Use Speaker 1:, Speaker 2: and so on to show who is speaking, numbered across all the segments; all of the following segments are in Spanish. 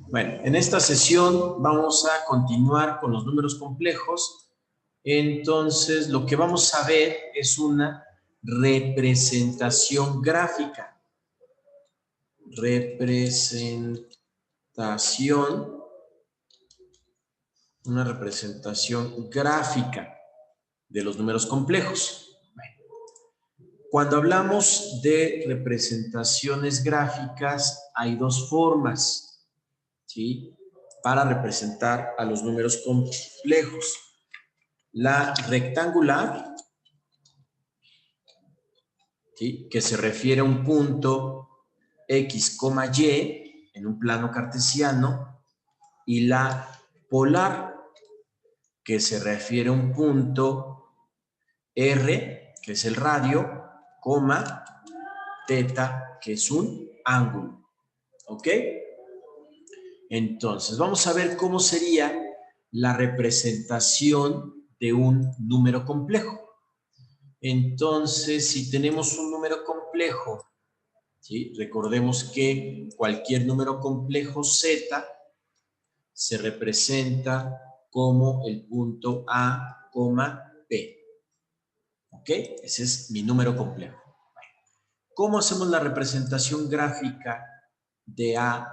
Speaker 1: Bueno, en esta sesión vamos a continuar con los números complejos. Entonces, lo que vamos a ver es una representación gráfica. Una representación gráfica de los números complejos. Cuando hablamos de representaciones gráficas, hay dos formas, ¿sí?, para representar a los números complejos. La rectangular, ¿sí?, que se refiere a un punto X, Y en un plano cartesiano, y la polar, que se refiere a un punto R, que es el radio, coma, teta, que es un ángulo. ¿Ok? Entonces, vamos a ver cómo sería la representación de un número complejo. Entonces, si tenemos un número complejo, ¿sí?, recordemos que cualquier número complejo Z se representa como el punto A, B. ¿Ok? Ese es mi número complejo. ¿Cómo hacemos la representación gráfica de A,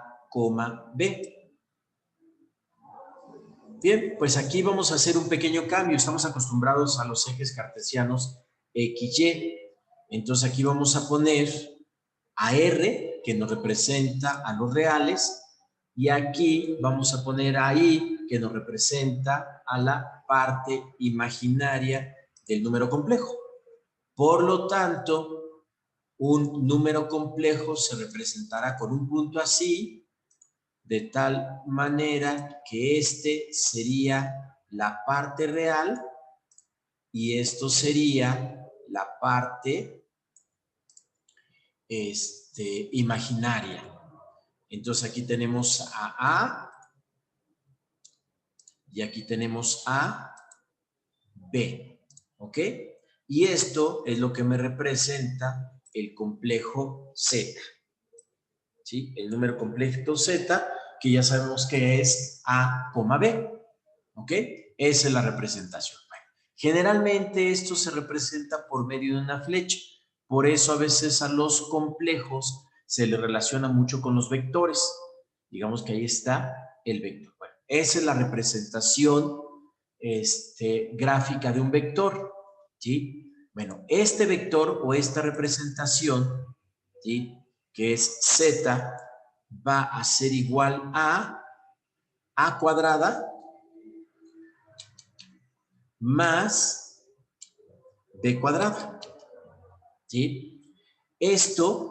Speaker 1: B? Bien, pues aquí vamos a hacer un pequeño cambio. Estamos acostumbrados a los ejes cartesianos X, Y. Entonces aquí vamos a poner a R, que nos representa a los reales, y aquí vamos a poner a I, que nos representa a la parte imaginaria del número complejo. Por lo tanto, un número complejo se representará con un punto así, de tal manera que este sería la parte real y esto sería la parte imaginaria. Entonces aquí tenemos a y aquí tenemos a B, ¿ok? Y esto es lo que me representa el complejo Z, ¿sí? El número complejo Z, que ya sabemos que es A, B, ¿ok? Esa es la representación. Bueno, generalmente esto se representa por medio de una flecha. Por eso a veces a los complejos se les relaciona mucho con los vectores. Digamos que ahí está el vector. Bueno, esa es la representación gráfica de un vector, ¿sí? Bueno, este vector o esta representación, ¿sí?, que es Z, va a ser igual a cuadrada más B cuadrada, ¿sí? Esto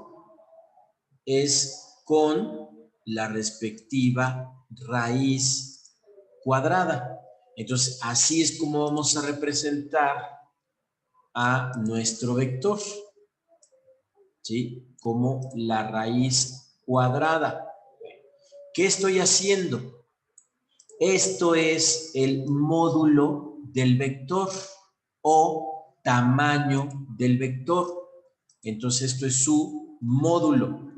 Speaker 1: es con la respectiva raíz cuadrada. Entonces, así es como vamos a representar a nuestro vector, ¿sí?, como la raíz cuadrada. ¿Qué estoy haciendo? Esto es el módulo del vector o tamaño del vector. Entonces, esto es su módulo.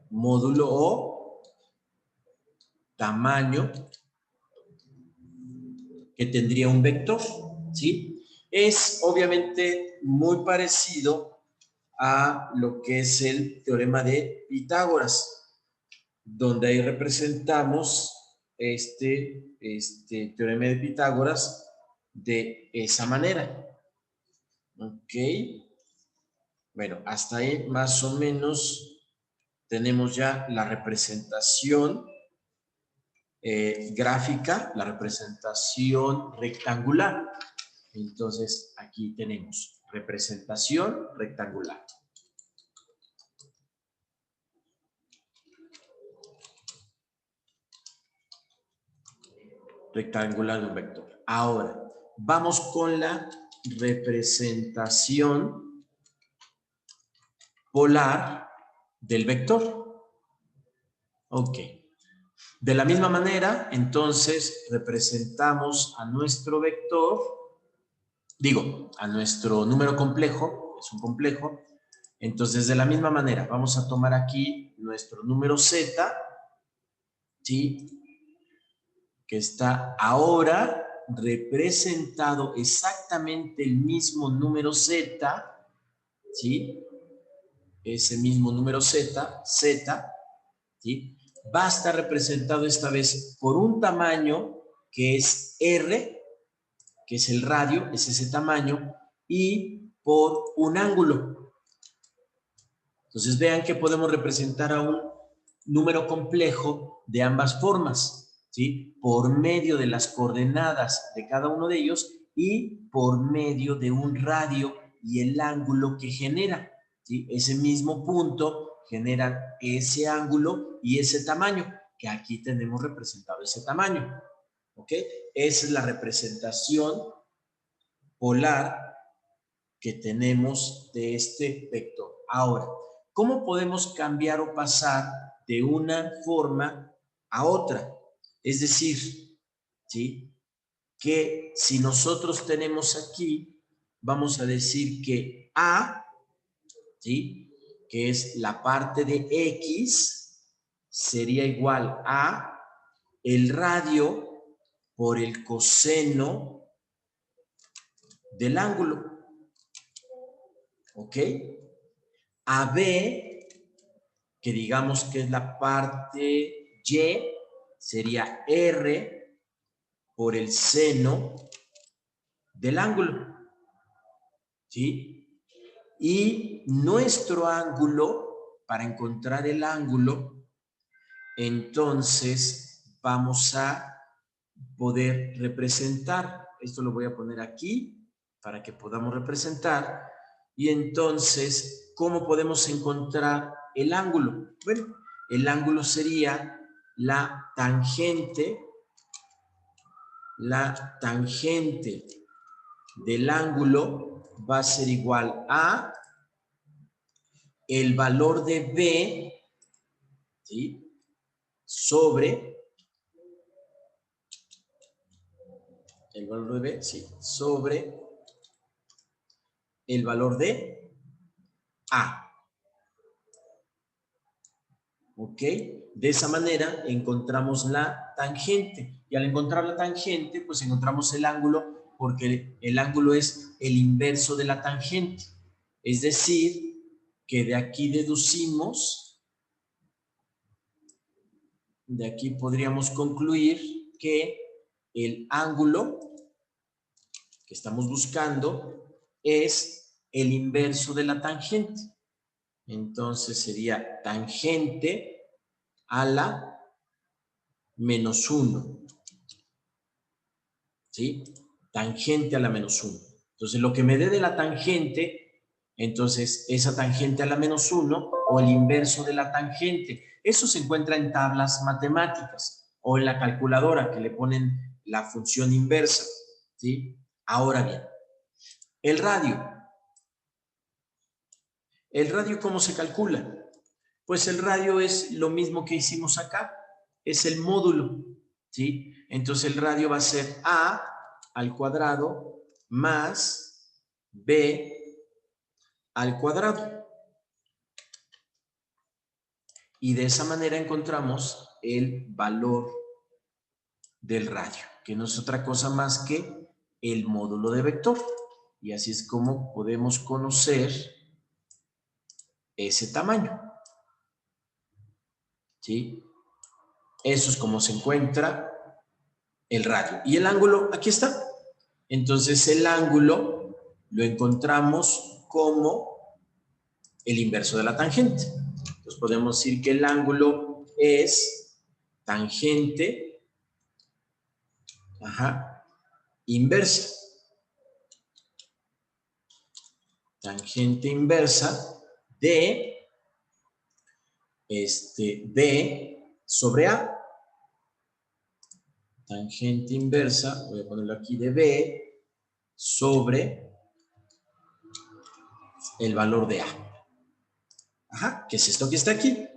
Speaker 1: Módulo o tamaño que tendría un vector, ¿sí? Es obviamente muy parecido a lo que es el teorema de Pitágoras, donde ahí representamos este teorema de Pitágoras de esa manera. Ok. Bueno, hasta ahí más o menos tenemos ya la representación gráfica, la representación rectangular. Entonces, aquí tenemos representación rectangular. Rectangular de un vector. Ahora, vamos con la representación polar del vector. Ok. De la misma manera, entonces, representamos a nuestro vector, a nuestro número complejo, es un complejo. Entonces, de la misma manera, vamos a tomar aquí nuestro número Z, ¿sí? Que está ahora representado exactamente el mismo número Z, ¿sí? Ese mismo número Z, ¿sí? Va a estar representado esta vez por un tamaño que es R, que es el radio, es ese tamaño, y por un ángulo. Entonces vean que podemos representar a un número complejo de ambas formas, ¿sí? Por medio de las coordenadas de cada uno de ellos y por medio de un radio y el ángulo que genera, ¿sí? Ese mismo punto genera ese ángulo y ese tamaño, que aquí tenemos representado ese tamaño, ¿ok? Esa es la representación polar que tenemos de este vector. Ahora, ¿cómo podemos cambiar o pasar de una forma a otra? Es decir, ¿sí? Que si nosotros tenemos aquí, vamos a decir que A, ¿sí? Que es la parte de X, sería igual a el radio por el coseno del ángulo. ¿Ok? AB, que digamos que es la parte Y, sería R por el seno del ángulo, ¿sí? Y nuestro ángulo, para encontrar el ángulo, entonces vamos a poder representar, esto lo voy a poner aquí para que podamos representar, y entonces, ¿cómo podemos encontrar el ángulo? Bueno, el ángulo sería la tangente del ángulo va a ser igual a el valor de B, ¿sí? Sobre el valor de B, sí, sobre el valor de A. ¿Ok? De esa manera encontramos la tangente. Y al encontrar la tangente, pues encontramos el ángulo, porque el ángulo es el inverso de la tangente. Es decir, que de aquí deducimos, de aquí podríamos concluir que el ángulo que estamos buscando es el inverso de la tangente. Entonces sería tangente a la menos 1, ¿sí? Tangente a la menos 1. Entonces, lo que me dé de la tangente, entonces, esa tangente a la menos 1 o el inverso de la tangente. Eso se encuentra en tablas matemáticas o en la calculadora que le ponen la función inversa, ¿sí? Ahora bien, el radio. ¿El radio cómo se calcula? Pues el radio es lo mismo que hicimos acá, es el módulo, ¿sí? Entonces el radio va a ser A al cuadrado más B al cuadrado. Y de esa manera encontramos el valor del radio, que no es otra cosa más que el módulo de vector. Y así es como podemos conocer ese tamaño, ¿sí? Eso es como se encuentra el radio. Y el ángulo, aquí está. Entonces el ángulo lo encontramos como el inverso de la tangente. Entonces podemos decir que el ángulo es tangente, inversa. Tangente inversa de B sobre A. Tangente inversa, voy a ponerlo aquí, de B sobre el valor de A. Que es esto que está aquí,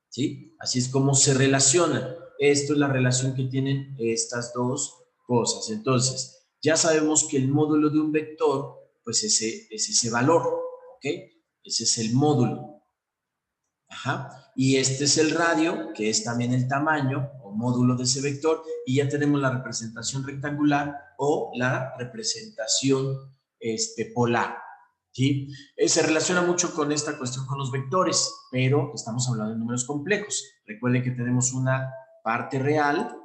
Speaker 1: ¿sí? Así es como se relacionan. Esto es la relación que tienen estas dos cosas. Entonces, ya sabemos que el módulo de un vector, pues es ese valor, ¿ok? Ese es el módulo. Ajá. Y este es el radio, que es también el tamaño o módulo de ese vector, y ya tenemos la representación rectangular o la representación polar. ¿Sí? Se relaciona mucho con esta cuestión con los vectores, pero estamos hablando de números complejos. Recuerden que tenemos una parte real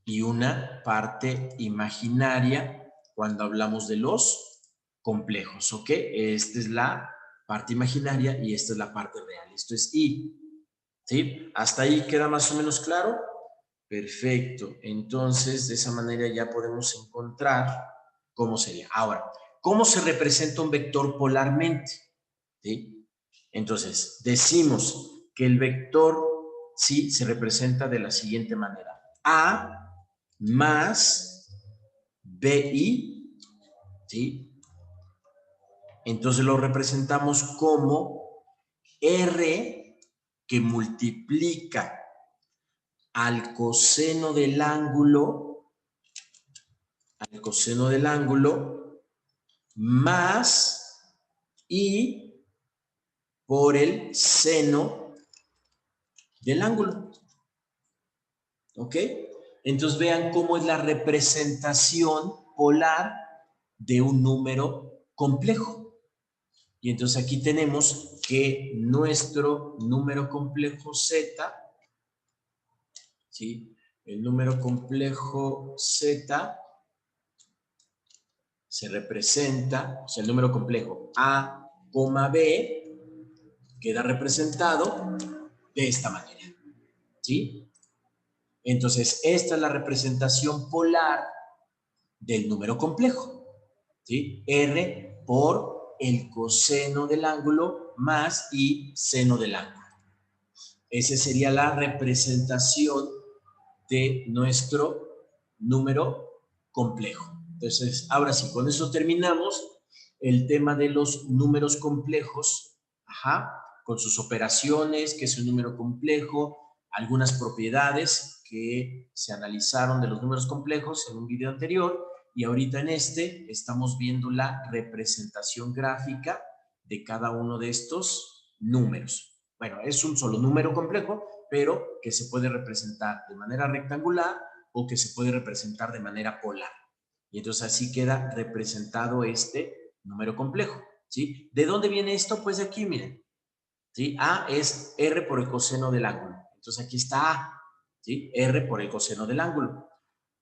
Speaker 1: y una parte imaginaria cuando hablamos de los complejos, ¿ok? Esta es la parte imaginaria y esta es la parte real. Esto es I, ¿sí? ¿Hasta ahí queda más o menos claro? Perfecto. Entonces, de esa manera ya podemos encontrar cómo sería. Ahora, ¿cómo se representa un vector polarmente? ¿Sí? Entonces, decimos que el vector, sí, se representa de la siguiente manera. A más BI, ¿sí? Entonces lo representamos como R que multiplica al coseno del ángulo, más I por el seno del ángulo. ¿Ok? Entonces vean cómo es la representación polar de un número complejo. Y entonces aquí tenemos que nuestro número complejo Z, ¿sí? El número complejo Z se representa, o sea, el número complejo A, B queda representado de esta manera, ¿sí? Entonces, esta es la representación polar del número complejo, ¿sí? R por el coseno del ángulo más I seno del ángulo. Esa sería la representación de nuestro número complejo. Entonces, ahora sí, con eso terminamos el tema de los números complejos, ajá, con sus operaciones, que es un número complejo, algunas propiedades que se analizaron de los números complejos en un video anterior, y ahorita en este estamos viendo la representación gráfica de cada uno de estos números. Bueno, es un solo número complejo, pero que se puede representar de manera rectangular o que se puede representar de manera polar. Y entonces así queda representado este número complejo, ¿sí? ¿De dónde viene esto? Pues de aquí, miren, ¿sí? A es R por el coseno del ángulo. Entonces aquí está A, ¿sí? R por el coseno del ángulo.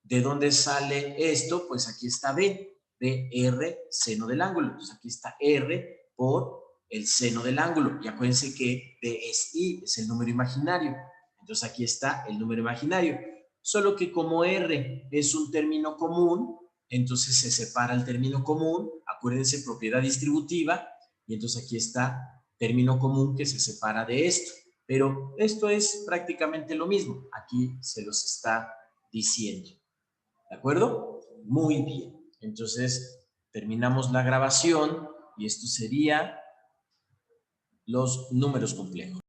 Speaker 1: ¿De dónde sale esto? Pues aquí está B, R seno del ángulo. Entonces aquí está R por el seno del ángulo. Y acuérdense que B es I, es el número imaginario. Entonces aquí está el número imaginario. Solo que como R es un término común, entonces se separa el término común. Acuérdense, propiedad distributiva. Y entonces aquí está término común que se separa de esto. Pero esto es prácticamente lo mismo. Aquí se los está diciendo. ¿De acuerdo? Muy bien. Entonces, terminamos la grabación y esto sería los números complejos.